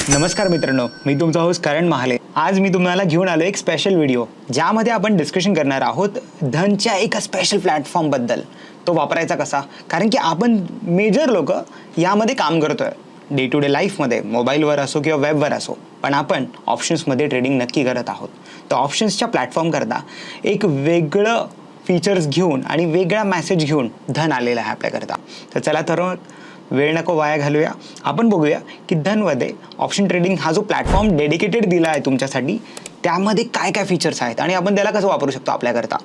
नमस्कार मित्रांनो, मी तुमचा होस्ट करण महाले. आज मी तुम्हाला घेऊन आलो एक स्पेशल व्हिडिओ ज्यामध्ये आपण डिस्कशन करणार आहोत धनच्या एका स्पेशल प्लॅटफॉर्मबद्दल. तो वापरायचा कसा, कारण की आपण मेजर लोक यामध्ये काम करतोय डे टू डे लाईफमध्ये, मोबाईलवर असो किंवा वेबवर असो. पण आपण ऑप्शन्समध्ये ट्रेडिंग नक्की करत आहोत. तर ऑप्शन्सच्या प्लॅटफॉर्म करता एक वेगळं फीचर्स घेऊन आणि वेगळा मेसेज घेऊन धन आलेला आहे आपल्याकरता. तर चला तर वेळ नको वाया घालूया, आपण बघूया की धनमध्ये ऑप्शन ट्रेडिंग हा जो प्लॅटफॉर्म डेडिकेटेड दिला आहे तुमच्यासाठी, त्यामध्ये काय काय फीचर्स आहेत आणि आपण त्याला कसं वापरू शकतो आपल्याकरता.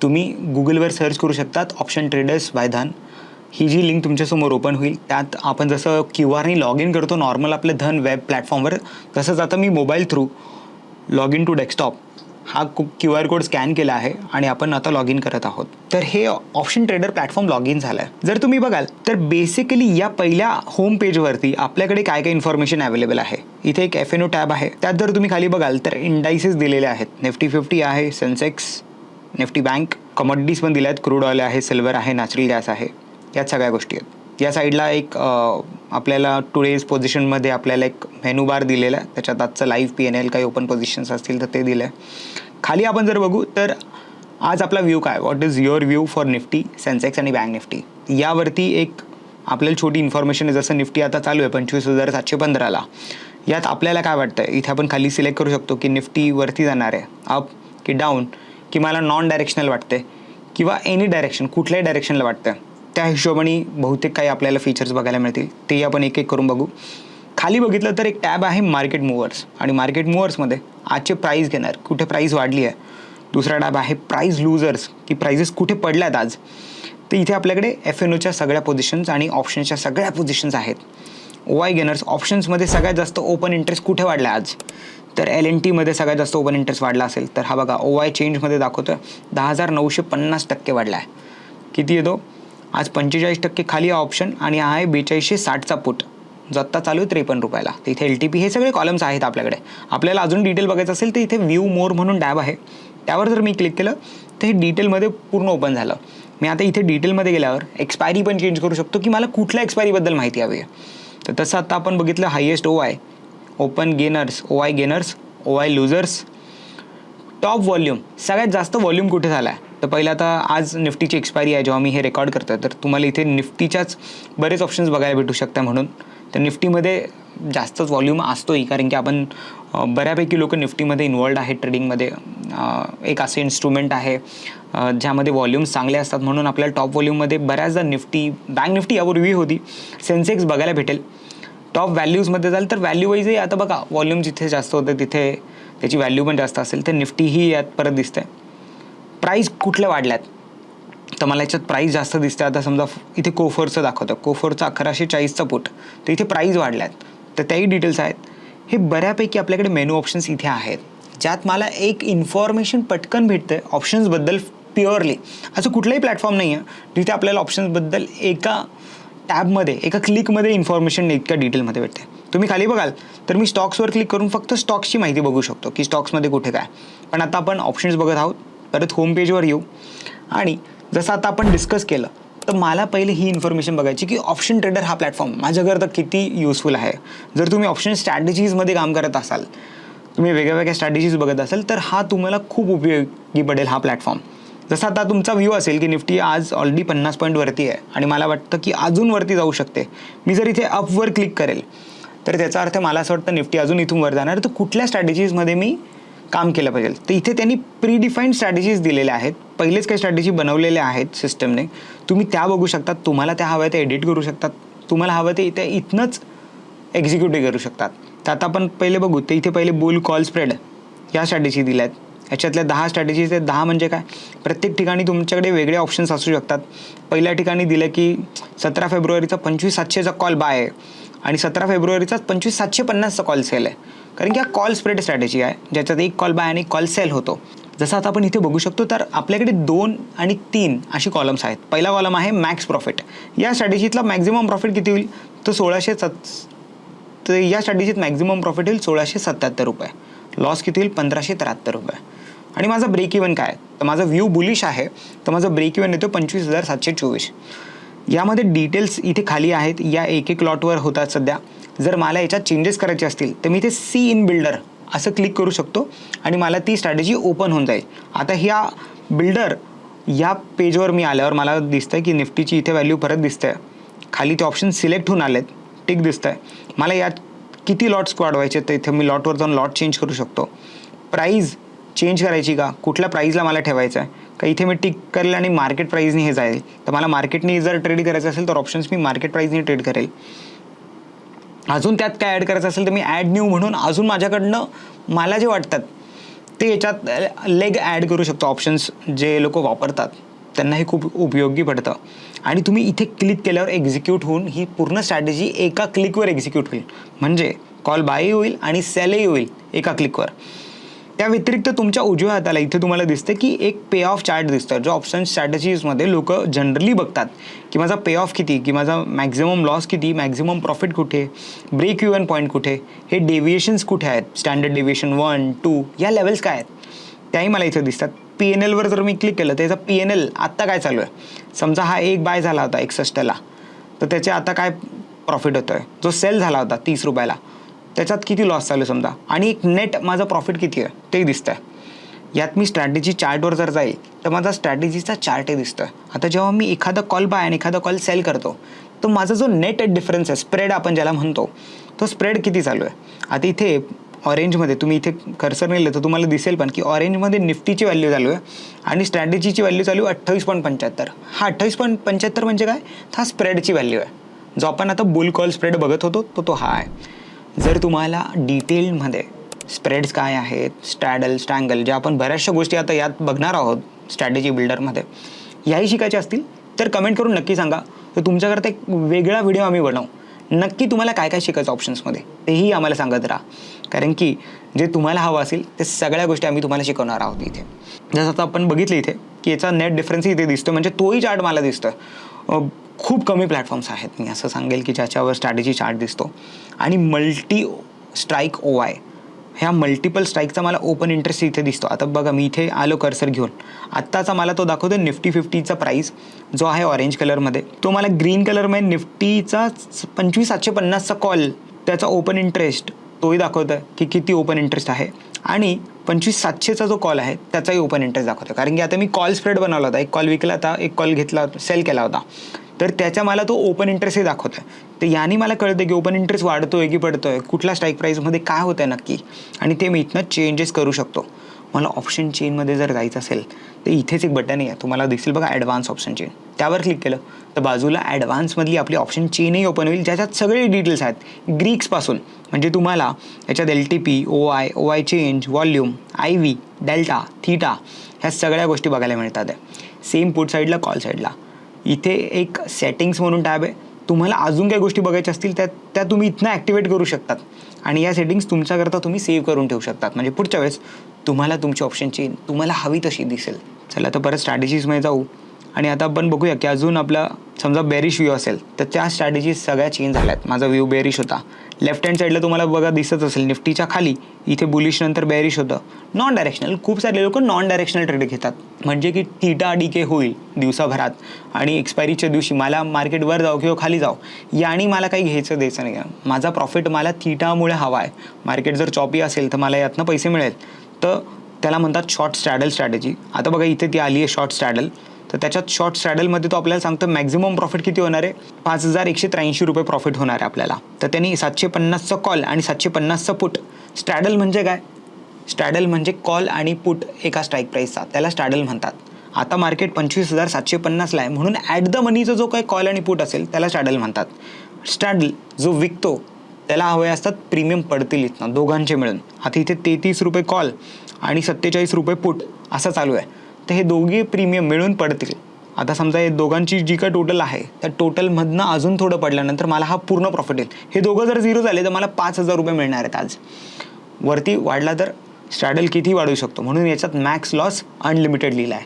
तुम्ही गुगलवर सर्च करू शकतात ऑप्शन ट्रेडर्स बाय धन. ही जी लिंक तुमच्यासमोर ओपन होईल त्यात आपण जसं QR लॉग इन करतो नॉर्मल आपलं धन वेब प्लॅटफॉर्मवर, तसंच आता मी mobile through log in to desktop हा QR कोड स्कॅन केला आहे आणि आपण आता लॉग इन करत आहोत. तर हे option trader platform log in झालं आहे. जर तुम्ही बघाल तर बेसिकली या पहिल्या होम पेजवरती आपल्याकडे काय काय इन्फॉर्मेशन अवेलेबल आहे. इथे एक FNO टॅब आहे, त्यात जर तुम्ही खाली बघाल तर इंडायसेस दिलेले आहेत. निफ्टी 50 आहे, सेन्सेक्स, निफ्टी बँक, कमोडिटीज पण दिल्या आहेत, क्रूड ऑइल आहे, सिल्वर आहे, नॅचरल गॅस आहे, यात सगळ्या गोष्टी आहेत. या साईडला एक आपल्याला टुडेज पोझिशनमध्ये आपल्याला एक मेनू बार दिलेला आहे, त्याच्यात आजचं लाईव्ह PNL काही ओपन पोझिशन्स असतील तर ते दिलं आहे. खाली आपण जर बघू तर आज आपला व्ह्यू काय, what is your view for Nifty, Sensex आणि बँक निफ्टी, यावरती एक आपल्याला छोटी इन्फॉर्मेशन आहे. जसं निफ्टी आता चालू आहे 25,715ला, यात आपल्याला काय वाटतं इथे आपण खाली सिलेक्ट करू शकतो की निफ्टी वरती जाणार आहे, अप की डाऊन, की मला नॉन डायरेक्शनल वाटते किंवा एनी डायरेक्शन, कुठल्याही डायरेक्शनला वाटतं. त्या हिशोबाने बहुतेक काही आपल्याला फीचर्स बघायला मिळतील, ते आपण एक एक करून बघू. खाली बघितलं तर एक टॅब आहे मार्केट मूव्हर्स, आणि मार्केट मूव्हर्समध्ये आजचे प्राईस घेणार, कुठे प्राईस वाढली आहे. दुसरा टॅब आहे प्राईस लूजर्स, की प्राइजेस कुठे पडल्यात आज. तर इथे आपल्याकडे FNOच्या सगळ्या पोझिशन्स आणि ऑप्शन्सच्या सगळ्या पोझिशन्स आहेत. OI गेनर्स, ऑप्शन्समध्ये सगळ्यात जास्त ओपन इंटरेस्ट कुठे वाढला आज, तर LNTमध्ये सगळ्यात जास्त ओपन इंटरेस्ट वाढला असेल तर हा बघा OI चेंजमध्ये दाखवतो 10,950% वाढला आहे. किती येतो आज 45% खाली ऑप्शन, आणि हा आहे 4260चा पुट जो आत्ता चालू आहे 53 रुपयाला. तर इथे LTP हे सगळे कॉलम्स आहेत आपल्याकडे. आपल्याला अजून डिटेल बघायचं असेल तर इथे व्ह्यू मोर म्हणून टॅब आहे, त्यावर जर मी क्लिक केलं तर हे डिटेलमध्ये पूर्ण ओपन झालं. मी आता इथे डिटेलमध्ये गेल्यावर एक्सपायरी पण चेंज करू शकतो की मला कुठल्या एक्सपायरीबद्दल माहिती हवी आहे. तर तसं आता आपण बघितलं highest OI, open gainers, OI gainers, OI losers, top volume, सगळ्यात जास्त व्हॉल्यूम कुठे झाला आहे. तर पहिलं आता आज निफ्टीची एक्सपायरी आहे जेव्हा मी हे रेकॉर्ड करतो, तर तुम्हाला इथे निफ्टीच्याच बरेच ऑप्शन्स बघायला भेटू शकता. म्हणून तर निफ्टीमध्ये जास्तच व्हॉल्यूम असतोही, कारण की आपण बऱ्यापैकी लोक निफ्टीमध्ये इन्वॉल्ड आहेत ट्रेडिंगमध्ये. एक असं इन्स्ट्रुमेंट आहे ज्यामध्ये व्हॉल्यूम्स चांगले असतात, म्हणून आपल्याला टॉप व्हॉल्यूममध्ये बऱ्याचदा निफ्टी, बँक निफ्टी यापूर्वी होती, सेन्सेक्स बघायला भेटेल. टॉप व्हॅल्यूजमध्ये जाल तर व्हॅल्यू वाईजही आता बघा व्हॉल्यूम जिथे जास्त होतं तिथे त्याची व्हॅल्यू पण जास्त असेल. तर निफ्टीही यात परत दिसते. प्राईस कुठल्या वाढल्यात, तर मला याच्यात प्राईस जास्त दिसते. आता समजा इथे कोफोरचं दाखवतं, कोफोरचं 1140चा पुट, तर इथे प्राईस वाढल्यात, तर त्याही डिटेल्स आहेत. हे बऱ्यापैकी आपल्याकडे मेनू ऑप्शन्स इथे आहेत, ज्यात मला एक इन्फॉर्मेशन पटकन भेटते ऑप्शन्सबद्दल. प्युअरली असं कुठलाही प्लॅटफॉर्म नाही आहे जिथे आपल्याला ऑप्शन्सबद्दल एका टॅबमध्ये, एका क्लिकमध्ये इन्फॉर्मेशन इतक्या डिटेलमध्ये भेटते. तुम्ही खाली बघाल तर मी स्टॉक्सवर क्लिक करून फक्त स्टॉक्सची माहिती बघू शकतो की स्टॉक्समध्ये कुठे काय. पण आता आपण ऑप्शन्स बघत आहोत. परत होम पेजवर येऊ, आणि जसं आता आपण डिस्कस केलं तर मला पहिले ही इन्फॉर्मेशन बघायची की ऑप्शन ट्रेडर हा प्लॅटफॉर्म माझ्याकरता किती युजफुल आहे. जर तुम्ही ऑप्शन स्ट्रॅटेजीजमध्ये काम करत असाल, तुम्ही वेगळ्या वेगळ्या स्ट्रॅटेजीज बघत असाल, तर हा तुम्हाला खूप उपयोगी पडेल हा प्लॅटफॉर्म. जसं आता तुमचा व्ह्यू असेल की निफ्टी आज ऑलरेडी 50 पॉईंट वरती आहे आणि मला वाटतं की अजून वरती जाऊ शकते. मी जर इथे अपवर क्लिक करेल तर त्याचा अर्थ मला असं वाटतं निफ्टी अजून इथून वर जाणार, तर कुठल्या स्ट्रॅटेजीजमध्ये मी काम केलं पाहिजे. तर इथे त्यांनी प्रीडिफाईंड स्ट्रॅटेजीज दिलेल्या आहेत, पहिलेच काही स्ट्रॅटेजी बनवलेल्या आहेत सिस्टमने, तुम्ही त्या बघू शकतात. तुम्हाला त्या हव्या ते एडिट करू शकतात, तुम्हाला हवं ते इथे इथनंच एक्झिक्युटिव्ह करू शकतात. तर आता आपण पहिले बघू. तर इथे पहिले बुल कॉल स्प्रेड या स्ट्रॅटेजी दिल्या आहेत. याच्यातल्या 10 स्ट्रॅटेजीज आहेत. 10 म्हणजे काय, प्रत्येक ठिकाणी तुमच्याकडे वेगळे ऑप्शन्स असू शकतात. पहिल्या ठिकाणी दिलं की 17 फेब्रुवारीचा 25,700चा कॉल बाय आहे आणि 17 फेब्रुवारीचा 25,750चा कॉल सेल आहे, कारण की हा कॉल स्प्रेड स्ट्रॅटेजी आहे ज्याच्यात एक कॉल बाय आणि कॉल सेल होतो. जसं आता आपण इथे बघू शकतो तर आपल्याकडे 2 आणि 3 अशी कॉलम्स आहेत. पहिला कॉलम आहे मॅक्स प्रॉफिट. या स्ट्रॅटेजीतला मॅक्झिमम प्रॉफिट किती होईल, तर तर या स्ट्रॅटेजीत मॅक्झिमम प्रॉफिट होईल 1677 रुपये. लॉस किती होईल 1573 रुपये. आणि माझा ब्रेक इव्हन काय, तर माझा व्ह्यू बुलिश आहे, तर माझा ब्रेक इव्हन येतो 25,724. यामध्ये डिटेल्स इथे खाली आहेत, या एक एक लॉटवर होतात सध्या. जर मला याच्यात चेंजेस करायचे असतील तर मी इथे सी इन बिल्डर असं क्लिक करू शकतो आणि मला ती स्ट्रॅटेजी ओपन होऊन जाईल. आता ह्या बिल्डर या पेजवर मी आल्यावर मला दिसतंय की निफ्टीची इथे व्हॅल्यू परत दिसतंय. खाली ते ऑप्शन सिलेक्ट होऊन आलेत, टिक दिसतंय. मला यात किती लॉट्स वाढवायचे तर इथे मी लॉटवर जाऊन लॉट चेंज करू शकतो. प्राईज चेंज करायची का, कुठल्या प्राईजला मला ठेवायचं आहे का, इथे मी टिक करेल आणि मार्केट प्राईजनी हे जाईल. तर मला मार्केटनी जर ट्रेड करायचं असेल तर ऑप्शन्स मी मार्केट प्राईजनी ट्रेड करेल. अजून त्यात काय ॲड करायचं असेल तर मी ॲड न्यू म्हणून अजून माझ्याकडनं मला जे वाटतात ते याच्यात लेग ॲड करू शकतो. ऑप्शन्स जे लोक वापरतात त्यांना हे खूप उपयोगी पडतं. आणि तुम्ही इथे क्लिक केल्यावर एक्झिक्यूट होऊन ही पूर्ण स्ट्रॅटेजी एका क्लिकवर एक्झिक्यूट होईल. म्हणजे कॉल बायही होईल आणि सेलही होईल एका क्लिकवर. त्या व्यतिरिक्त तुमच्या उजव्या हाताला इथे तुम्हाला दिसतं की एक पे ऑफ चार्ट दिसतं, जो ऑप्शन स्ट्रॅटेजीजमध्ये लोक जनरली बघतात की माझा पे ऑफ किती, की माझा मॅक्झिमम लॉस किती, मॅक्झिमम प्रॉफिट कुठे, ब्रेक इव्हन पॉईंट कुठे, हे डेव्हिएशन्स कुठे आहेत, स्टँडर्ड डेव्हिएशन 1, 2 या लेवल्स काय आहेत त्याही मला इथे दिसतात. PNLवर जर मी क्लिक केलं तर त्याचा PNL आत्ता काय चालू आहे. समजा हा एक बाय झाला होता 61ला, तर त्याचे आता काय प्रॉफिट होतो आहे. जो सेल झाला होता 30 रुपयाला, त्याच्यात किती लॉस चालू समजा, आणि एक नेट माझं प्रॉफिट किती आहे ते दिसतं आहे. यात मी स्ट्रॅटेजी चार्टवर जर जाईल तर माझा स्ट्रॅटेजीचा चार्टही दिसतो आहे. आता जेव्हा मी एखादा कॉल बाय आणि एखादा कॉल सेल करतो तर माझा जो नेट डिफरन्स आहे, स्प्रेड आपण ज्याला म्हणतो, तो स्प्रेड किती चालू आहे. आता इथे ऑरेंजमध्ये तुम्ही इथे कर्सर नेलं तर तुम्हाला दिसेल पण की ऑरेंजमध्ये निफ्टीची व्हॅल्यू चालू आहे आणि स्ट्रॅटेजीची व्हॅल्यू चालू आहे 28.75. हा 28.75 म्हणजे काय, हा स्प्रेडची व्हॅल्यू आहे. जो आपण आता बुल कॉल स्प्रेड बघत होतो तो हा आहे. जर तुम्हाला डिटेलमध्ये स्प्रेड्स काय आहेत, स्ट्रॅडल, स्ट्रँगल, ज्या आपण बऱ्याचशा गोष्टी आता यात बघणार आहोत स्ट्रॅटेजी बिल्डरमध्ये, याही शिकायच्या असतील तर कमेंट करून नक्की सांगा. तर तुमच्याकरता एक वेगळा व्हिडिओ आम्ही बनवू. नक्की तुम्हाला काय काय शिकायचं ऑप्शन्समध्ये तेही आम्हाला सांगत राहा, कारण की जे तुम्हाला हवं असेल ते सगळ्या गोष्टी आम्ही तुम्हाला शिकवणार आहोत इथे. जसं आता आपण बघितलं इथे की याचा नेट डिफरन्स इथे दिसतो, म्हणजे तोही चार्ट मला दिसतोय. खूप कमी प्लॅटफॉर्म्स आहेत, मी असं सांगेल की ज्याच्यावर स्ट्रॅटेजी चार्ट दिसतो. आणि मल्टी स्ट्राईक OI, ह्या मल्टिपल स्ट्राईकचा मला ओपन इंटरेस्ट इथे दिसतो. आता बघा मी इथे आलो कर्सर घेऊन, आत्ताचा मला तो दाखवतो निफ्टी 50चा प्राईस जो आहे ऑरेंज कलरमध्ये, तो मला ग्रीन कलरमध्ये निफ्टीचा 25,750चा कॉल, त्याचा ओपन इंटरेस्ट तोही दाखवतो आहे की किती ओपन इंटरेस्ट आहे. आणि 25,700चा जो कॉल आहे त्याचाही ओपन इंटरेस्ट दाखवतो. कारण की आता मी कॉल स्प्रेड बनवला होता, एक कॉल विकला होता, एक कॉल घेतला, सेल केला होता, तर त्याच्या मला तो ओपन इंटरेस्टही दाखवतो आहे. तर याने मला कळतं की ओपन इंटरेस्ट वाढतोय की पडतोय, कुठल्या स्ट्राईक प्राईसमध्ये काय होतं आहे नक्की, आणि ते मी इथनं चेंजेस करू शकतो. मला ऑप्शन चेनमध्ये जर जायचं असेल तर इथेच एक बटन आहे, तुम्हाला दिसेल बघा ॲडव्हान्स ऑप्शन चेन, त्यावर क्लिक केलं तर बाजूला ॲडव्हान्समधली आपली ऑप्शन चेनही ओपन होईल, ज्याच्यात सगळे डिटेल्स आहेत ग्रीक्सपासून. म्हणजे तुम्हाला याच्यात LTP, OI change, volume, IV, delta, theta ह्या सगळ्या गोष्टी बघायला मिळतात आहे. सेम पुट साईडला, कॉल साईडला इथे एक सेटिंग्स म्हणून टॅब आहे. तुम्हाला अजून काही गोष्टी बघायच्या असतील त्या तुम्ही इथनं ॲक्टिवेट करू शकतात आणि या सेटिंग्स तुमच्याकरता तुम्ही सेव्ह करून ठेवू शकतात. म्हणजे पुढच्या वेळेस तुम्हाला तुमची ऑप्शन चेन तुम्हाला हवी तशी दिसेल. चला तर परत स्ट्रॅटेजीजमध्ये जाऊ आणि आता आपण बघूया की अजून आपला समजा बेरिश व्ह्यू असेल तर त्या स्ट्रॅटेजीज सगळ्या चेंज झाल्यात. माझा व्ह्यू बेरिश होता. लेफ्ट हँड साईडला तुम्हाला बघा दिसत असेल निफ्टीच्या खाली इथे बुलिश नंतर बेरिश होतं. नॉन डायरेक्शनल, खूप सारे लोक नॉन डायरेक्शनल ट्रेड घेतात, म्हणजे की थीटा DK होईल दिवसाभरात आणि एक्सपायरीच्या दिवशी मला मार्केट वर जाऊ किंवा खाली जाऊ याने मला काही घ्यायचं द्यायचं नाही. माझा प्रॉफिट मला थीटामुळे हवा आहे. मार्केट जर चॉपी असेल तर मला यातनं पैसे मिळेल, तर त्याला म्हणतात शॉर्ट स्ट्रॅडल स्ट्रॅटेजी. आता बघा इथे ती आली आहे शॉर्ट स्ट्रॅडल. तर त्याच्यात शॉर्ट स्ट्रॅडलमध्ये तो आपल्याला सांगतो मॅक्झिमम प्रॉफिट किती होणार आहे, 5,183 रुपये प्रॉफिट होणार आहे आपल्याला. तर त्यांनी 750चा कॉल आणि 750चा पुट. स्ट्रॅडल म्हणजे काय, स्ट्रॅडल म्हणजे कॉल आणि पुट एका स्ट्राईक प्राईसचा, त्याला स्ट्रॅडल म्हणतात. आता मार्केट 25,750ला आहे म्हणून ॲट द मनीचा जो काही कॉल आणि पुट असेल त्याला स्ट्रॅडल म्हणतात. स्ट्रॅडल जो विकतो त्याला हवे असतात प्रीमियम पडतील इथनं दोघांचे मिळून. आता इथे 33 रुपये कॉल आणि 47 रुपये पुट असं चालू आहे. तर हे दोघे प्रीमियम मिळून पडतील. आता समजा हे दोघांची जी काय टोटल आहे त्या टोटलमधनं अजून थोडं पडल्यानंतर मला हा पूर्ण प्रॉफिट येईल. हे दोघं जर झिरो झाले तर मला 5,000 रुपये मिळणार आहेत आज. वरती वाढला तर स्ट्रॅडल किती वाढू शकतो, म्हणून याच्यात मॅक्स लॉस अनलिमिटेड लिहिला आहे.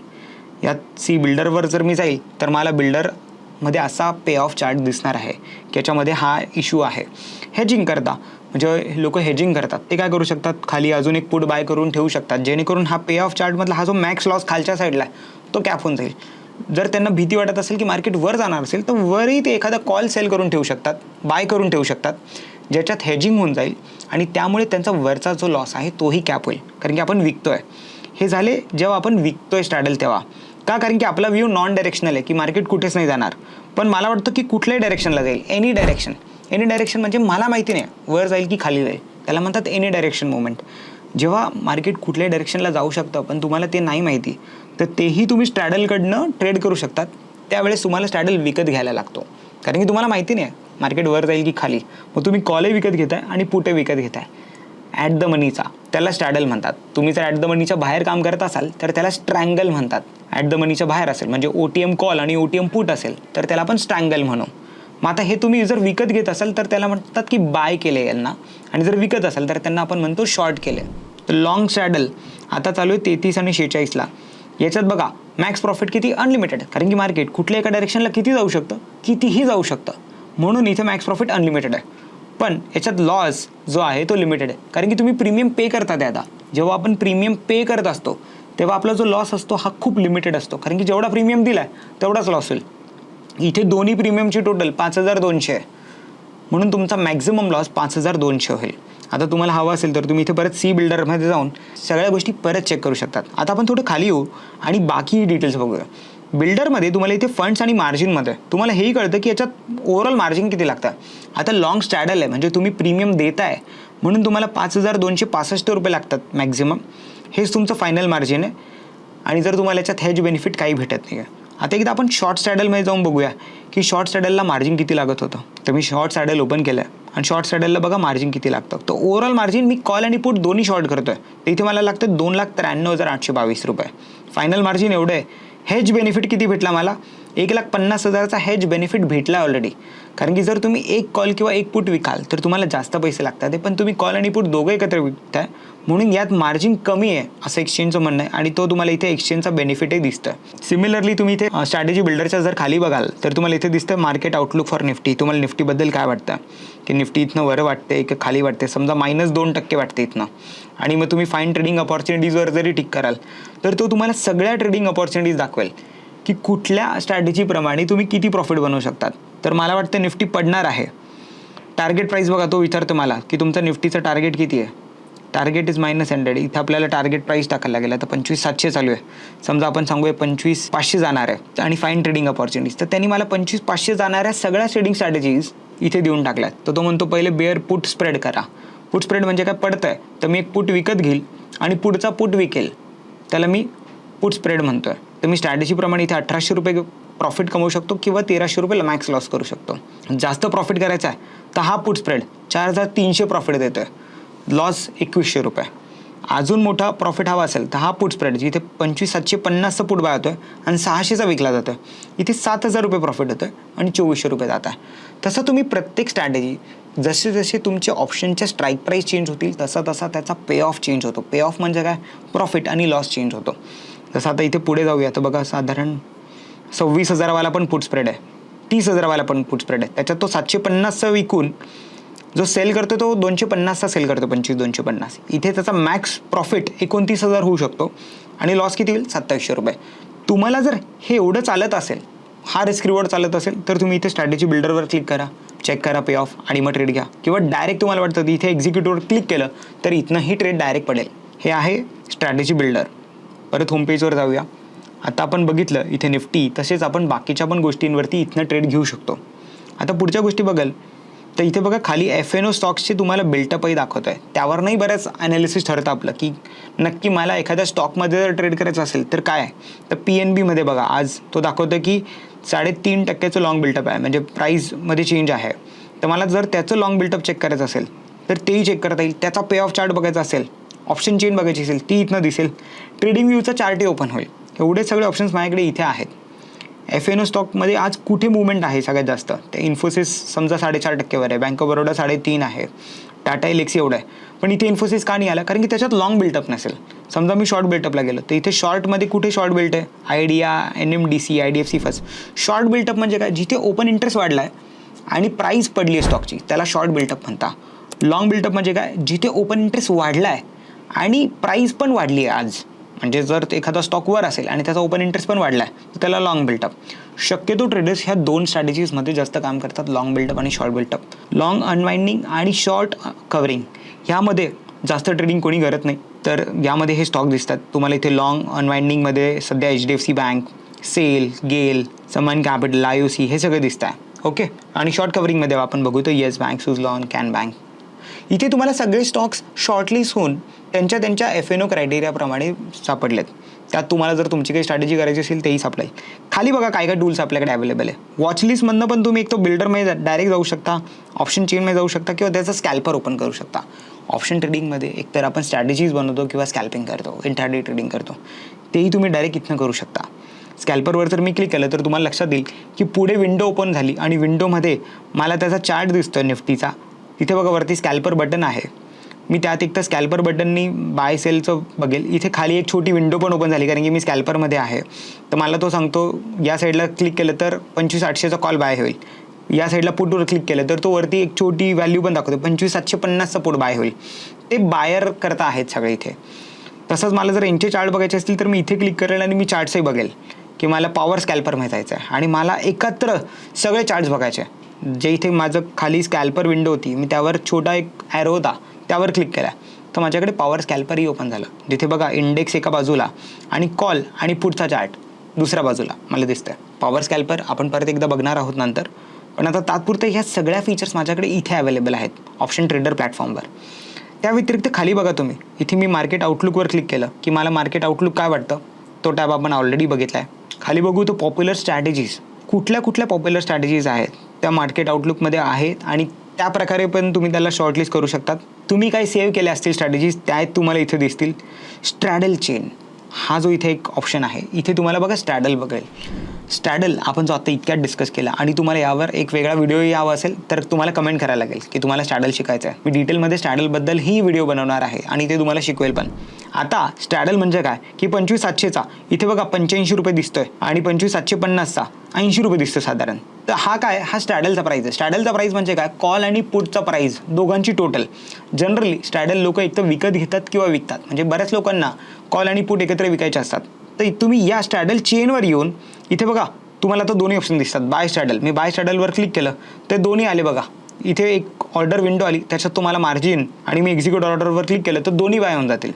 यात सी बिल्डरवर जर मी जाईल तर मला बिल्डरमध्ये असा पे ऑफ चार्ट दिसणार आहे की याच्यामध्ये हा इश्यू आहे. हेजिंग करता म्हणजे लोक हेजिंग करतात ते काय करू शकतात, खाली अजून एक पुट बाय करून ठेवू शकतात, जेणेकरून हा पे ऑफ चार्टमधला हा जो मॅक्स लॉस खालच्या साईडला आहे तो कॅप होऊन जाईल. जर त्यांना भीती वाटत असेल की मार्केट वर जाणार असेल तर वरही ते एखादा कॉल सेल करून ठेवू शकतात, बाय करून ठेवू शकतात, ज्याच्यात हेजिंग होऊन जाईल आणि त्यामुळे त्यांचा वरचा जो लॉस आहे तोही कॅप होईल. कारण की आपण विकतोय. हे झाले जेव्हा आपण विकतोय स्ट्रॅडल तेव्हा. का? कारण की आपला व्ह्यू नॉन डायरेक्शनल आहे की मार्केट कुठेच नाही जाणार. पण मला वाटतं की कुठल्याही डायरेक्शनला जाईल, एनी डायरेक्शन. एनी डायरेक्शन म्हणजे मला माहिती नाही वर जाईल की खाली जाईल, त्याला म्हणतात एनी डायरेक्शन मुवमेंट. जेव्हा मार्केट कुठल्याही डायरेक्शनला जाऊ शकतं पण तुम्हाला ते नाही माहिती, तर तेही तुम्ही स्ट्रॅडलकडनं ट्रेड करू शकतात. त्यावेळेस तुम्हाला स्ट्रॅडल विकत घ्यायला लागतो. कारण की तुम्हाला माहिती नाही मार्केट वर जाईल की खाली. मग तुम्ही कॉलही विकत घेताय आणि पुटे विकत घेताय ॲट द मनीचा. त्याला स्ट्रॅडल म्हणतात. तुम्ही जर ॲट द मनीच्या बाहेर काम करत असाल तर त्याला स्ट्रँगल म्हणतात. ॲट द मनीच्या बाहेर असेल म्हणजे OTM कॉल आणि OTM पुट असेल तर त्याला आपण स्ट्रँगल म्हणू. मग आता हे तुम्ही जर विकत घेत असाल तर त्याला म्हणतात की बाय केले यांना, आणि जर विकत असाल तर त्यांना आपण म्हणतो शॉर्ट केले. तर लॉंग स्ट्रॅडल आता चालू आहे 33 आणि 46ला. याच्यात बघा मॅक्स प्रॉफिट किती? अनलिमिटेड. कारण की मार्केट कुठल्या एका डायरेक्शनला किती जाऊ शकतं? कितीही जाऊ शकतं. म्हणून इथे मॅक्स प्रॉफिट अनलिमिटेड आहे. पण याच्यात लॉस जो आहे तो लिमिटेड आहे. कारण की तुम्ही प्रीमियम पे करता ते. आता जेव्हा आपण प्रीमियम पे करत असतो तेव्हा आपला जो लॉस असतो हा खूप लिमिटेड असतो. कारण की जेवढा प्रीमियम दिला आहे तेवढाच लॉस होईल. इथे दोन्ही प्रीमियमची टोटल 5200 आहे. म्हणून तुमचा मॅक्झिमम लॉस 5200 होईल. आता तुम्हाला हवं असेल तर तुम्ही इथे परत सी बिल्डरमध्ये जाऊन सगळ्या गोष्टी परत चेक करू शकतात. आता आपण थोडं खाली येऊ आणि बाकी डिटेल्स बघूया. बिल्डरमध्ये तुम्हाला इथे फंड्स आणि मार्जिनमध्ये तुम्हाला हेही कळतं की याच्यात ओव्हरऑल मार्जिन किती लागतं. आता लॉंग स्ट्रॅडल आहे म्हणजे तुम्ही प्रीमियम देताय म्हणून तुम्हाला 5265 रुपये लागतात मॅक्झिमम. हेच तुमचं फायनल मार्जिन आहे. आणि जर तुम्हाला याच्यात हेज बेनिफिट काही भेटत नाही आहे. आता एकदा आपण शॉर्ट स्ट्रॅडलमध्ये जाऊन बघूया की शॉर्ट स्ट्रॅडलला मार्जिन किती लागत होतं. तर मी शॉर्ट स्ट्रॅडल ओपन केलं आहे आणि शॉर्ट स्ट्रॅडलला बघा मार्जिन किती लागतं. तर ओव्हरऑल मार्जिन मी कॉल आणि पुट दोन्ही शॉर्ट करतोय तर इथे मला लागतं 2,93,822 रुपये. फायनल मार्जिन एवढं आहे. हेज बेनिफिट किती भेटला मला? 1,50,000चा हेज बेनिफिट भेटला ऑलरेडी. कारण की जर तुम्ही एक कॉल किंवा एक पुट विकाल तर तुम्हाला जास्त पैसे लागतात. पण तुम्ही कॉल आणि पुट दोघं एकत्र विकताय म्हणून यात मार्जिन कमी आहे असं एक्सचेंजचं म्हणणं आहे. आणि तो तुम्हाला इथे एक्सचेंजचा बेनिफिटही दिसतोय. सिमिलरली तुम्ही इथे स्ट्रॅटेजी बिल्डरच्या जर खाली बघाल तर तुम्हाला इथे दिसतं मार्केट आउटलुक फॉर निफ्टी. तुम्हाला निफ्टीबद्दल काय वाटतं की निफ्टी इथनं वर वाटते की खाली वाटते? समजा -2% वाटते इथनं. आणि मग तुम्ही फाईन ट्रेडिंग अपॉर्च्युनिटीजवर जरी टिक कराल तर तो तुम्हाला सगळ्या ट्रेडिंग अपॉर्च्युनिटीज दाखवेल की कुठल्या स्ट्रॅटेजीप्रमाणे तुम्ही किती प्रॉफिट बनवू शकतात. तर मला वाटतं निफ्टी पडणार आहे. टार्गेट प्राईस बघा तो विचारतो मला की तुमचं निफ्टीचं टार्गेट किती आहे. Target is -100. इथं आपल्याला टार्गेट प्राईस टाकायला लागेल. आता 25,700 चालू आहे. समजा आपण सांगूया 25,500 जाणार आहे आणि फाईन ट्रेडिंग अपॉर्च्युनिटीज. तर त्यांनी मला 25,500 जाणाऱ्या सगळ्या ट्रेडिंग स्ट्रॅटेजीज इथे देऊन टाकल्यात. तर तो म्हणतो पहिले बेअर पुट स्प्रेड करा. पुट स्प्रेड म्हणजे काय? पडतं आहे तर मी एक पुट विकत घेईल आणि पुढचा पुट विकेल, त्याला मी पुट स्प्रेड म्हणतोय. तर मी स्ट्रॅटेजीप्रमाणे इथे 1,800 रुपये प्रॉफिट कमवू शकतो किंवा 1,300 रुपये मॅक्स लॉस करू शकतो. जास्त प्रॉफिट करायचा आहे तर हा पुट स्प्रेड 4,300 प्रॉफिट देतो आहे, लॉस 2,100 रुपये. अजून मोठा प्रॉफिट हवा असेल तर हा पुट स्प्रेड जिथे 25,750चा पुट बाय होतो आहे आणि 600चा विकला जातो आहे, इथे 7,000 रुपये प्रॉफिट होतो आहे आणि 2,400 रुपये जात आहे. तसं तुम्ही प्रत्येक स्ट्रॅटेजी जसे जसे तुमचे ऑप्शनच्या स्ट्राईक प्राईस चेंज होतील तसा तसा त्याचा पे ऑफ चेंज होतो. पे ऑफ म्हणजे काय? प्रॉफिट आणि लॉस चेंज होतो. जसं आता इथे पुढे जाऊया तर बघा साधारण 26,000वाला पण पुट स्प्रेड आहे, 30,000वाला पण पुट स्प्रेड आहे. त्याच्यात तो 750चा विकून जो सेल करतो तो 250चा सेल करतो, 25,250. इथे त्याचा मॅक्स प्रॉफिट 29,000 होऊ शकतो आणि लॉस किती होईल? 2,700 रुपये. तुम्हाला जर हे एवढं चालत असेल, हा रिस्क रिवॉर्ड चालत असेल तर तुम्ही इथे स्ट्रॅटेजी बिल्डरवर क्लिक करा, चेक करा पे ऑफ आणि मग ट्रेड घ्या. किंवा डायरेक्ट तुम्हाला वाटतं इथे एक्झिक्युटिव्हवर क्लिक केलं तर इथनंही ट्रेड डायरेक्ट पडेल. हे आहे स्ट्रॅटेजी बिल्डर. परत होम पेजवर जाऊया. आता आपण बघितलं इथे निफ्टी, तसेच आपण बाकीच्या पण गोष्टींवरती इथनं ट्रेड घेऊ शकतो. आता पुढच्या गोष्टी बघाल तर इथे बघा खाली FNO स्टॉक्सचे तुम्हाला बिल्टअपही दाखवत आहे. त्यावर नाही बऱ्याच ॲनालिसिस ठरतं आपलं की नक्की मला एखाद्या स्टॉकमध्ये जर ट्रेड करायचं असेल तर काय आहे. तर PNBमध्ये बघा आज तो दाखवतो की 3.5% लॉंग बिल्टअप आहे, म्हणजे प्राईजमध्ये चेंज आहे. तर मला जर त्याचं लॉंग बिल्टअप चेक करायचं असेल तर तेही चेक करता येईल. त्याचा पे ऑफ चार्ट बघायचा असेल, ऑप्शन चेन बघायची असेल ती इथनं दिसेल. ट्रेडिंग व्ह्यूचा चार्टही ओपन होईल. एवढे सगळे ऑप्शन्स माझ्याकडे इथे आहेत. FNO स्टॉकमध्ये आज कुठे मुवमेंट आहे सगळ्यात जास्त? ते इन्फोसिस समजा 4.5%वर आहे, बँक ऑफ बरोडा 3.5 आहे, टाटा एलेक्सी एवढं आहे. पण इथे इन्फोसिस का नाही आला? कारण की त्याच्यात लॉंग बिल्टअप नसेल. समजा मी शॉर्ट बिल्टअपला गेलो तर इथे शॉर्टमध्ये कुठे शॉर्ट बिल्ट आहे? Idea, NMDC, IDFC first. Short built up म्हणजे काय? जिथे ओपन इंटरेस्ट वाढला आहे आणि प्राईस पडली आहे स्टॉकची, त्याला शॉर्ट बिल्टअप म्हणता. लॉंग बिल्टअप म्हणजे काय? जिथे ओपन इंटरेस्ट वाढला आहे आणि प्राईस पण वाढली आहे आज, म्हणजे जर एखादा स्टॉक वर असेल आणि त्याचा ओपन इंटरेस्ट पण वाढला आहे तर त्याला लॉंग बिल्टअप. शक्यतो ट्रेडर्स ह्या 2 स्ट्रॅटेजीजमध्ये जास्त काम करतात, लॉंग बिल्टअप आणि शॉर्ट बिल्टअप. लॉंग अनवाइंडिंग आणि शॉर्ट कव्हरिंग ह्यामध्ये जास्त ट्रेडिंग कोणी करत नाही. तर यामध्ये हे स्टॉक दिसतात तुम्हाला इथे. लॉंग अनवाइंडिंगमध्ये सध्या HDFC बँक, सेल, गेल, समान कॅपिटल, IOC हे सगळे दिसत आहे. ओके. आणि शॉर्ट कव्हरिंगमध्ये आपण बघू तर yes bank, Suzlon, can bank. इथे तुम्हाला सगळे स्टॉक्स शॉर्टलिस्ट होऊन त्यांच्या FNO क्रायटेरियाप्रमाणे सापडलेत. त्यात तुम्हाला जर तुमची काही स्ट्रॅटेजी करायची असेल तेही सापडेल. खाली बघा काय काय टूल्स आपल्याकडे अवेलेबल आहे. वॉचलिस्टमधनं पण तुम्ही एक तो बिल्डरमध्ये डायरेक्ट जाऊ शकता, ऑप्शन चेनमध्ये जाऊ शकता किंवा त्याचा स्कॅल्पर ओपन करू शकता. ऑप्शन ट्रेडिंगमध्ये एकतर आपण स्ट्रॅटेजीज बनवतो किंवा स्कॅल्पिंग करतो, इंट्राडे ट्रेडिंग करतो, तेही तुम्ही डायरेक्ट इथनं करू शकता. स्कॅल्परवर जर मी क्लिक केलं तर तुम्हाला लक्षात येईल की पुढे विंडो ओपन झाली आणि विंडोमध्ये मला त्याचा चार्ट दिसतो निफ्टीचा. तिथे बघा वरती स्कॅल्पर बटन आहे. मी त्यात एक तर स्कॅल्पर बटननी बाय सेलचं बघेल. इथे खाली एक छोटी विंडो पण ओपन झाली कारण की मी स्कॅल्परमध्ये आहे. तर मला तो सांगतो या साईडला क्लिक केलं तर 25,800चा कॉल बाय होईल. या साईडला पुटवर क्लिक केलं तर तो वरती एक छोटी व्हॅल्यू पण दाखवतो 25,750चा पुट बाय होईल. ते बायर करता आहेत सगळे इथे. तसंच मला जर यांचे चार्ट बघायचे असतील तर मी इथे क्लिक करेल आणि मी चार्ट्सही बघेल की मला पॉवर स्कॅल्परमध्ये जायचं आहे आणि मला एकत्र सगळे चार्ट्स बघायचे. जे इथे माझं खाली स्कॅल्पर विंडो होती मी त्यावर छोटा एक ॲरो होता त्यावर क्लिक केला तर माझ्याकडे पॉवर स्कॅल्परही ओपन झालं. जिथे बघा इंडेक्स एका बाजूला आणि कॉल आणि पुटचा चार्ट दुसऱ्या बाजूला मला दिसतंय. पॉवर स्कॅल्पर आपण परत एकदा बघणार आहोत नंतर. पण आता तात्पुरतं ह्या सगळ्या फीचर्स माझ्याकडे इथे अवेलेबल आहेत ऑप्शन ट्रेडर प्लॅटफॉर्मवर. त्या व्यतिरिक्त खाली बघा तुम्ही इथे मी मार्केट आउटलुकवर क्लिक केलं की मला मार्केट आउटलुक काय वाटतं तो टॅब आपण ऑलरेडी बघितला आहे. खाली बघू तर पॉप्युलर स्ट्रॅटेजीज, कुठल्या पॉप्युलर स्ट्रॅटेजीज आहेत त्या मार्केट आउटलुकमध्ये आहेत आणि त्या प्रकारे पण तुम्ही त्याला शॉर्टलिस्ट करू शकतात. तुम्ही काय सेव्ह केले असतील स्ट्रॅटेजीज त्या तुम्हाला इथे दिसतील. स्ट्रॅडल चेन हा जो इथे एक ऑप्शन आहे इथे तुम्हाला बघा स्ट्रॅडल बघेल. स्ट्रॅडल आपण जो आता इतक्यात डिस्कस केला आणि तुम्हाला यावर एक वेगळा व्हिडिओ यावा असेल तर तुम्हाला कमेंट करायला लागेल की तुम्हाला स्ट्रॅडल शिकायचं आहे. मी डिटेलमध्ये स्ट्रॅडलबद्दल ही व्हिडिओ बनवणार आहे आणि ते तुम्हाला शिकवेल पण. आता स्ट्रॅडल म्हणजे काय की 25,700चा इथे बघा 85 रुपये दिसतोय आणि 25,750चा 80 रुपये दिसतो साधारण. तर हा काय हा स्ट्रॅडलचा प्राईस आहे. स्ट्रॅडलचा प्राईस म्हणजे काय कॉल आणि पुटचा प्राईस दोघांची टोटल. जनरली स्ट्रॅडल लोक एक तर विकत घेतात किंवा विकतात. म्हणजे बऱ्याच लोकांना कॉल आणि पुट एकत्र विकायचे असतात. तर तुम्ही या स्ट्रॅडल चेनवर येऊन इथे बघा तुम्हाला तो दोन्ही ऑप्शन दिसतात. बाय स्ट्रॅडल, मी बाय स्ट्रॅडलवर क्लिक केलं ते दोन्ही आले बघा. इथे एक ऑर्डर विंडो आली त्याच्यात तुम्हाला मार्जिन आणि मी एक्झिक्यूट ऑर्डरवर क्लिक केलं तर दोन्ही बाय होऊन जातील.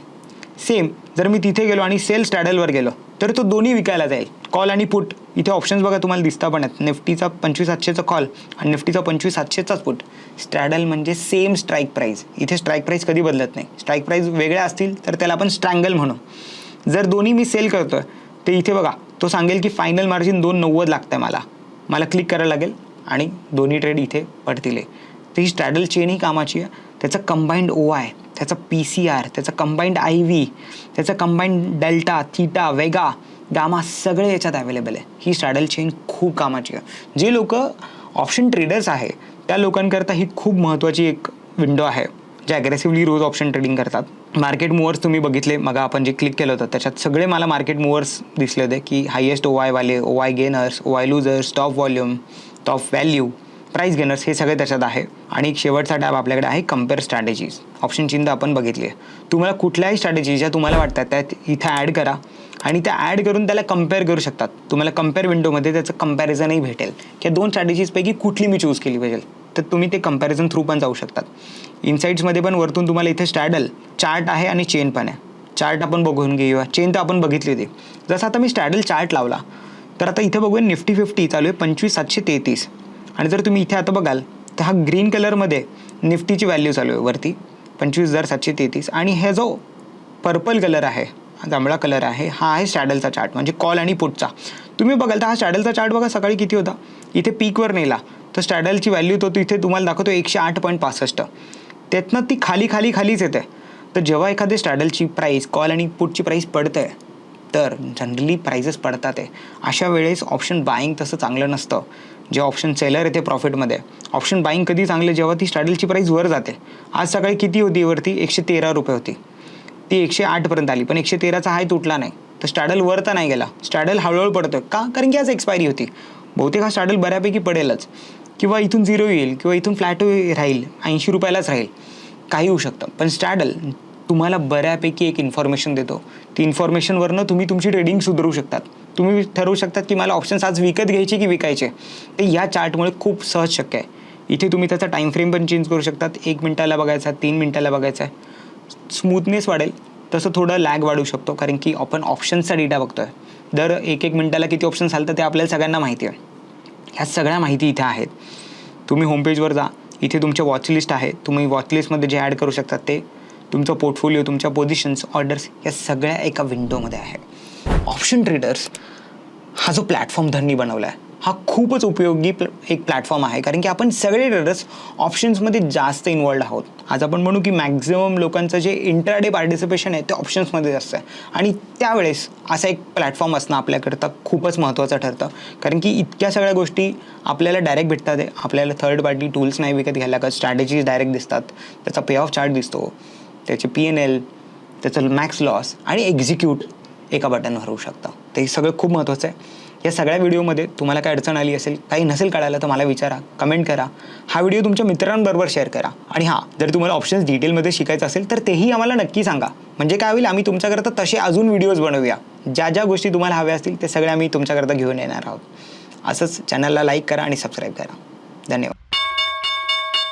सेम जर मी तिथे गेलो आणि सेल स्ट्रॅडलवर गेलो तर तो दोन्ही विकायला जाईल. कॉल आणि पुट इथे ऑप्शन्स बघा तुम्हाला दिसता पण आहेत. निफ्टीचा 25,700चा कॉल आणि निफ्टीचा 25,700चाच पुट. स्ट्रॅडल म्हणजे सेम स्ट्राईक प्राईस. इथे स्ट्राईक प्राईस कधी बदलत नाही. स्ट्राईक प्राईस वेगळ्या असतील तर त्याला आपण स्ट्रँगल म्हणू. जर दोन्ही मी सेल करतोय तर इथे बघा तो सांगेल की फायनल मार्जिन 290 लागतं आहे मला क्लिक करायला लागेल आणि दोन्ही ट्रेड इथे पडतील. तर ही स्ट्रॅडल चेन ही कामाची आहे. त्याचं कंबाईंड OI, त्याचा PCR, त्याचा कंबाईंड IV, त्याचा कंबाईंड डेल्टा, थीटा, वेगा, गामा सगळे याच्यात अवेलेबल आहे. ही स्ट्रॅडल चेन खूप कामाची आहे. जे लोक ऑप्शन ट्रेडर्स आहे त्या लोकांकरता ही खूप महत्त्वाची एक विंडो आहे जे ॲग्रेसिव्हली रोज ऑप्शन ट्रेडिंग करतात. मार्केट मूव्हर्स तुम्ही बघितले मग आपण जे क्लिक केलं होतं त्याच्यात सगळे मला मार्केट मूव्हर्स दिसले होते की हायेस्ट OI वाले, OI gainers, OI losers, top volume, top value, price gainers हे सगळे त्याच्यात आहे. आणि एक शेवटचा टॅब आपल्याकडे आहे कम्पेअर स्ट्रॅटेजीज. ऑप्शन चिन्ह आपण बघितली आहे. तुम्हाला कुठल्याही स्ट्रॅटेजी ज्या तुम्हाला वाटतात त्यात इथं ॲड करा आणि त्या ॲड करून त्याला कम्पेअर करू शकतात. तुम्हाला कम्पेअर विंडोमध्ये त्याचं कम्पॅरिझनही भेटेल की 2 स्ट्रॅटेजीजपैकी कुठली मी चूज केली पाहिजे. तर तुम्ही ते कम्पॅरिझन थ्रू पण जाऊ शकतात. इनसाईट्समध्ये पण वरतून तुम्हाला इथे स्ट्रॅडल चार्ट आहे आणि चेन पण आहे. चार्ट आपण बघून घेऊया. चेन तर आपण बघितली होती. जसं आता मी स्ट्रॅडल चार्ट लावला तर आता इथे बघूया निफ्टी 50 चालू आहे 25,733 आणि जर तुम्ही इथे आता बघाल तर हा ग्रीन कलरमध्ये निफ्टीची व्हॅल्यू चालू आहे वरती 25,733 आणि हे जो पर्पल कलर आहे जांभळा कलर आहे हा आहे स्ट्रॅडलचा चार्ट म्हणजे कॉल आणि पुटचा. तुम्ही बघाल तर हा स्ट्रॅडलचा चार्ट बघा सकाळी किती होता इथे पीकवर नेला तर स्ट्रॅडलची व्हॅल्यू तो इथे तुम्हाला दाखवतो 108.65. त्यातनं ती खालीच येते. तर जेव्हा एखादी स्ट्रॅडलची प्राईस कॉल आणि पुटची प्राईस पडते तर जनरली प्राइजेस पडतात आहे. अशा वेळेस ऑप्शन बाईंग तसं चांगलं नसतं. जे ऑप्शन सेलर येते प्रॉफिटमध्ये. ऑप्शन बाईंग कधी चांगलं जेव्हा ती स्ट्रॅडलची प्राईस वर जाते. आज सकाळी किती होती वरती 113 रुपये होती. ती 108पर्यंत आली पण 113चा हाय तुटला नाही. तर स्ट्रॅडल वर तर नाही गेला. स्ट्रॅडल हळूहळू पडतोय का कारण की आज एक्सपायरी होती. बहुतेक हा स्ट्रॅडल बऱ्यापैकी पडेलच किंवा इथून 0 येईल किंवा इथून फ्लॅट राहील 80 रुपयालाच राहील काही होऊ शकतं. पण स्ट्रॅडल तुम्हाला बऱ्यापैकी एक इन्फॉर्मेशन देतो. ती इन्फॉर्मेशनवरनं तुम्ही तुमची ट्रेडिंग सुधारू शकतात. तुम्ही ठरवू शकतात की मला ऑप्शन्स आज विकत घ्यायचे की विकायचे. ते या चार्टमुळे खूप सहज शक्य आहे. इथे तुम्ही त्याचा टाईम फ्रेम पण चेंज करू शकतात. 1 मिनिटाला बघायचा, 3 मिनिटाला बघायचा आहे. स्मूथनेस वाढेल तसं थोडं लॅग वाढू शकतो, कारण की आपण ऑप्शन्सचा डेटा बघतो आहे. दर 1-1 मिनिटाला किती ऑप्शन्स आलं तर ते आपल्याला सगळ्यांना माहिती आहे. ह्या सगळ्या माहिती इथे आहेत. तुम्ही होमपेजवर जा, इथे तुमच्या वॉचलिस्ट आहे. तुम्ही वॉचलिस्टमध्ये जे ॲड करू शकतात ते तुमचा पोर्टफोलिओ, तुमच्या पोझिशन्स, ऑर्डर्स या सगळ्या एका विंडोमध्ये आहे. ऑप्शन ट्रेडर्स हा जो प्लॅटफॉर्म धननी बनवला आहे हा खूपच उपयोगी एक प्लॅटफॉर्म आहे, कारण की आपण सगळे ट्रेडर्स ऑप्शन्समध्ये जास्त इन्वॉल्ड आहोत. आज आपण म्हणू की मॅक्झिमम लोकांचं जे इंट्राडे पार्टिसिपेशन आहे ते ऑप्शन्समध्ये जास्त आहे, आणि त्यावेळेस असा एक प्लॅटफॉर्म असणं आपल्याकरता खूपच महत्त्वाचं ठरतं, कारण की इतक्या सगळ्या गोष्टी आपल्याला डायरेक्ट भेटतात. आपल्याला थर्ड पार्टी टूल्स नाही विकत घ्यायला लागत. स्ट्रॅटेजीज डायरेक्ट दिसतात, त्याचा पे ऑफ चार्ट दिसतो, त्याचे P&L, त्याचं मॅक्स लॉस आणि एक्झिक्यूट एका बटनवर होऊ शकतं. ते सगळं खूप महत्त्वाचं आहे. या सगळ्या व्हिडिओमध्ये तुम्हाला काय अडचण आली असेल, काही नसेल कळालं तर मला विचारा, कमेंट करा. हा व्हिडिओ तुमच्या मित्रांबरोबर शेअर करा. आणि हां, जर तुम्हाला ऑप्शन्स डिटेलमध्ये शिकायचं असेल तर तेही आम्हाला नक्की सांगा. म्हणजे काय होईल, आम्ही तुमच्याकरता तसे अजून व्हिडिओज बनवूया. ज्या ज्या गोष्टी तुम्हाला हव्या असतील ते सगळे आम्ही तुमच्याकरता घेऊन येणार आहोत. असंच चॅनलला लाईक करा आणि सबस्क्राईब करा. धन्यवाद.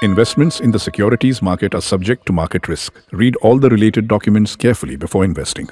Investments in the securities market are subject to market risk. Read all the related documents carefully before investing.